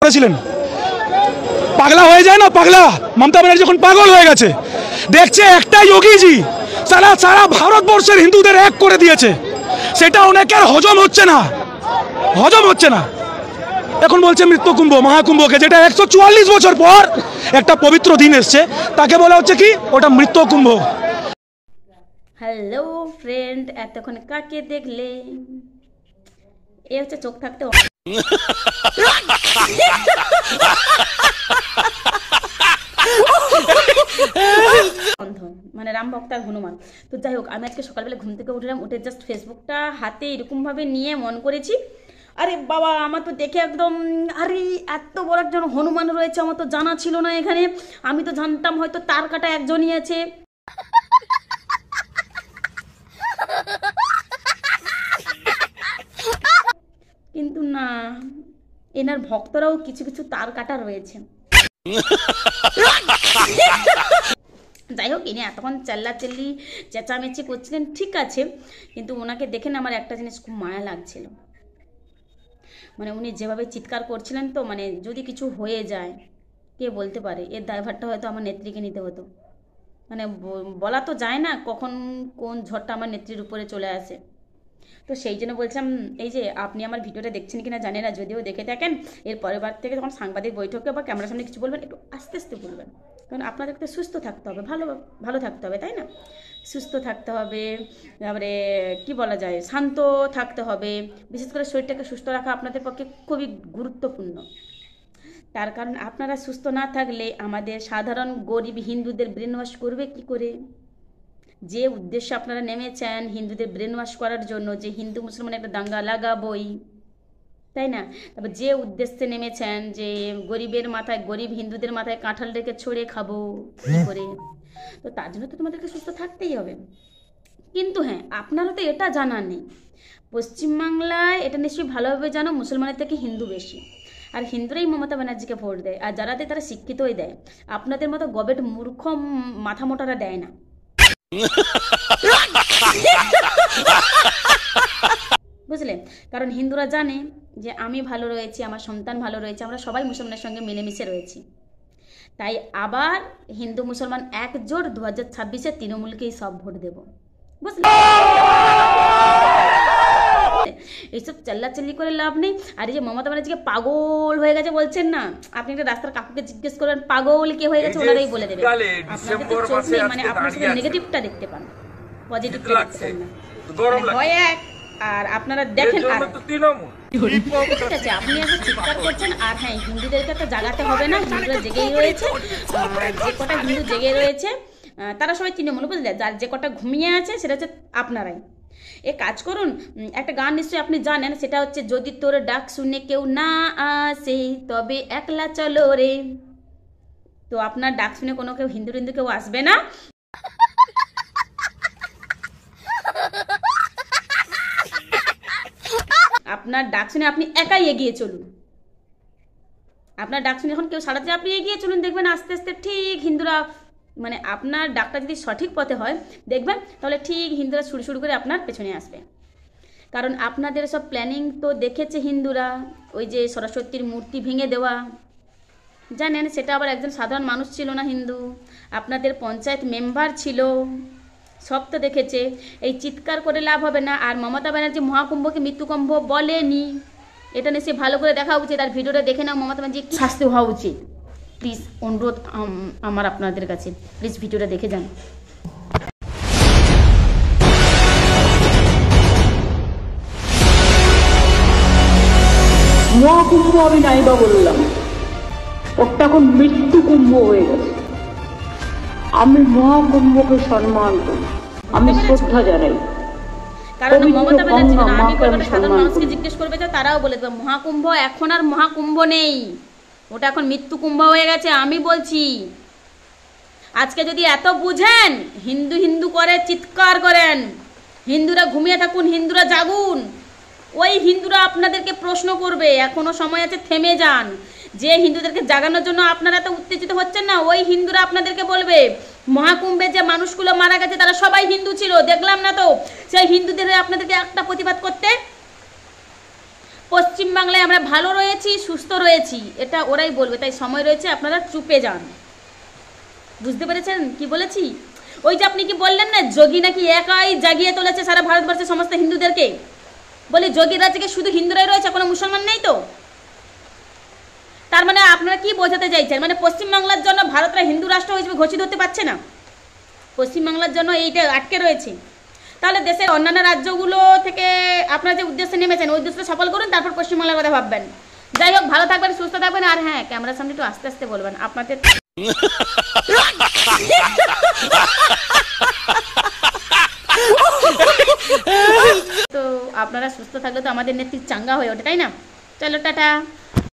করেছিলেন। পাগলা হয়ে যায় না, পাগলা। মমতা ব্যানার্জি যখন পাগল হয়ে গেছে, দেখছে একটা যোগীজি সারা ভারতবর্ষের হিন্দুদের এক করে দিয়েছে, সেটা অনেকের হজম হচ্ছে না। এখন বলছে মৃত্যুকুম্ভ মহাকুম্ভকে, যেটা 144 বছর পর একটা পবিত্র দিন এসছে, তাকে বলা হচ্ছে কি ওটা মৃত্যুকুম্ভ। হ্যালো ফ্রেন্ড, এতক্ষণ কাকে দেখলে? এ হচ্ছে চোখ থাকতে মানে রাম ভক্ত আর হনুমান। তো যাই হোক, আমি আজকে সকালবেলা ঘুম থেকে উঠলাম, উঠে জাস্ট ফেসবুকটা হাতে এরকমভাবে নিয়ে মন করেছি, আরে বাবা আমার তো দেখে একদম, আরে এত বড় একজন হনুমান রয়েছে, আমার তো জানা ছিল না এখানে। আমি তো জানতাম হয়তো তার কাটা একজনই আছে, কিন্তু না, এনার ভক্তরাও কিছু কিছু তার কাটা রয়েছে। যাই হোক, ইনি এতক্ষণ চেল্লাচেল্লি চেঁচামেচি করছিলেন, ঠিক আছে, কিন্তু ওনাকে দেখে না আমার একটা জিনিস খুব মায়া লাগছিল। মানে উনি যেভাবে চিৎকার করছিলেন, তো মানে যদি কিছু হয়ে যায় কে বলতে পারে, এর দায়ভারটা হয়তো আমার নেত্রীকে নিতে হতো। মানে বলা তো যায় না কখন কোন ঝড়টা আমার নেত্রীর উপরে চলে আসে। তো সেই জন্য বলছিলাম, এই যে আপনি আমার ভিডিওটা দেখছেন কিনা জানি না, যদিও দেখে থাকেন, এর পরের বার থেকে যখন সাংবাদিক বৈঠকে বা ক্যামেরার সামনে কিছু বলবেন, একটু আস্তে আস্তে বলবেন, কারণ আপনাদেরকে সুস্থ থাকতে হবে, ভালো থাকতে হবে, তাই না? সুস্থ থাকতে হবে, তারপরে কি বলা যায়, শান্ত থাকতে হবে। বিশেষ করে শরীরটাকে সুস্থ রাখা আপনাদের পক্ষে খুবই গুরুত্বপূর্ণ। তার কারণ আপনারা সুস্থ না থাকলে আমাদের সাধারণ গরিব হিন্দুদের ব্রেন ওয়াশ করবে কি করে? যে উদ্দেশ্যে আপনারা নেমেছেন হিন্দুদের ব্রেন ওয়াশ করার জন্য, যে হিন্দু মুসলমান একটা দাঙ্গা লাগাবই, তাই না? তারপর যে উদ্দেশ্যে নেমেছেন যে গরিব হিন্দুদের মাথায় কাঁঠাল রেখে ছড়ে খাবো কি করে, তো তার জন্য তো তোমাদেরকে সুস্থ থাকতেই হবে। কিন্তু হ্যাঁ, আপনারা তো এটা জানা নেই, পশ্চিমবাংলায় এটা নিশ্চয়ই ভালোভাবে জানো, মুসলমানের থেকে হিন্দু বেশি, আর হিন্দুরাই মমতা ব্যানার্জিকে ভোট দেয়, আর যারা দেয় তারা শিক্ষিতই দেয়, আপনাদের মতো গবেট মূর্খ মাথা মোটারা দেয় না। বুঝলে? কারণ হিন্দুরা জানে যে আমি ভালো রয়েছি, আমার সন্তান ভালো রয়েছে, আমরা সবাই মুসলমানের সঙ্গে মিলেমিশে রয়েছি, তাই আবার হিন্দু মুসলমান একজোট 2026-এ তৃণমূলকেই সব ভোট দেব। বুঝলে? এইসব চেল্লাচিল্লি করে লাভ নেই। আর এই যে মমতা ব্যানার্জিকে পাগল হয়ে গেছে বলছেন না, আপনি একটা রাস্তার কাকুকে জিজ্ঞেস করবেন পাগল কে হয়ে গেছে, ওনারাই বলে দেবে। আপনাদের তো চোখ নেই, মানে আপনার শুধু নেগেটিভটা দেখতে পান, পজিটিভটা দেখতে পান না। ভয় এক, আর আপনারা দেখেন আর ঠিক আছে, আপনি একটা চিৎকার করছেন। আর হ্যাঁ, হিন্দুদেরকে একটা জাগাতে হবে না, হিন্দুরা জেগেই রয়েছে, যে কটা হিন্দু জেগে রয়েছে তারা সবাই তৃণমূল, বুঝলে? যার যে কটা ঘুমিয়ে আছে সেটা হচ্ছে আপনারাই। এ কাজ করুন, একটা গান নিশ্চয়ই আপনি জানেন, সেটা হচ্ছে যদি তোর ডাক শুনে কেউ না আসে তবে একলা চলো রে। তো আপনার ডাক শুনে কোনো হিন্দু কেউ আসবে না, আপনার ডাক শুনে আপনি একাই এগিয়ে চলুন। আপনার ডাক শুনে যখন কেউ সাড়া দিলে আপনি এগিয়ে চলুন, দেখবেন আস্তে আস্তে ঠিক হিন্দুরা, মানে আপনার ডাকটা যদি সঠিক পথে হয় দেখবেন, তাহলে ঠিক হিন্দুরা শুরু করে আপনার পেছনে আসবে। কারণ আপনাদের সব প্ল্যানিং তো দেখেছে হিন্দুরা, ওই যে সরস্বতীর মূর্তি ভেঙে দেওয়া, জানেন সেটা আবার একজন সাধারণ মানুষ ছিল না, হিন্দু, আপনাদের পঞ্চায়েত মেম্বার ছিল, সব তো দেখেছে। এই চিৎকার করে লাভ হবে না। আর মমতা ব্যানার্জি মহাকুম্ভকে মৃত্যুকুম্ভ বলেনি, এটা নিশ্চয়ই ভালো করে দেখা উচিত। আর ভিডিওটা দেখে নাও, মমতা ব্যানার্জি একটু শাস্তি হওয়া উচিত। প্লিজ অনুরোধ আমার আপনাদের কাছে, প্লিজ ভিডিওটা দেখে যান। মহাকুম্ভ আমি নাইবা বললাম, ওটা এখন মৃত্যু কুম্ভ হয়ে গেছে। আমি মহাকুম্ভকে সম্মান করি, আমি শ্রদ্ধা জানাই। কারণ মমতা ব্যানার্জি না, আমি বলবো সাধারণ মানুষকে জিজ্ঞেস করবে যে তারাও বলে দেবে মহাকুম্ভ এখন আর মহাকুম্ভ নেই, ওটা এখন মৃত্যু কুম্ভ হয়ে গেছে। আমি বলছি, আজকে যদি এত বুঝেন, হিন্দু করে চিৎকার করেন, হিন্দুরা ঘুমিয়ে থাকুন, হিন্দুরা জাগুন, ওই হিন্দুরা আপনাদেরকে প্রশ্ন করবে, এখনো সময় আছে, থেমে যান। যে হিন্দুদেরকে জাগানোর জন্য আপনারা তো উত্তেজিত হচ্ছেন না, ওই হিন্দুরা আপনাদেরকে বলবে মহাকুম্ভে যে মানুষগুলো মারা গেছে তারা সবাই হিন্দু ছিল, দেখলাম না তো? সেই হিন্দুদের আপনাদেরকে একটা প্রতিবাদ করতে, পশ্চিমবাংলায় আমরা ভালো রয়েছি, সুস্থ রয়েছি, এটা ওরাই বলবে। তাই সময় রয়েছে, আপনারা চুপে যান। বুঝতে পেরেছেন কি বলেছি? ওই যে আপনি কি বললেন না, যোগী নাকি একাই জাগিয়ে তুলেছে সারা ভারতবর্ষের সমস্ত হিন্দুদেরকে। বলি যোগীর রাজ্যে শুধু হিন্দুরাই রয়েছে, কোনো মুসলমান নেই তো? তার মানে আপনারা কি বোঝাতে চাইছেন? মানে পশ্চিমবাংলার জন্য ভারতরা হিন্দু রাষ্ট্র হিসেবে ঘোষিত হতে পারছে না, পশ্চিমবাংলার জন্য এইটা আটকে রয়েছে। তাহলে দেশের অন্যান্য রাজ্যগুলো থেকে আপনারা যে উদ্দেশ্যে নেমেছেন ওই উদ্দেশ্যে সফল করুন, তারপর পশ্চিমবাংলার কথা ভাববেন। যাই হোক, ভালো থাকবেন, সুস্থ থাকবেন, আর হ্যাঁ, ক্যামেরার সামনে একটু আস্তে আস্তে বলবেন আপনাদের। তো আপনারা সুস্থ থাকলে তো আমাদের নেত্রী চাঙ্গা হয়ে ওঠে, তাই না? চলো টাটা।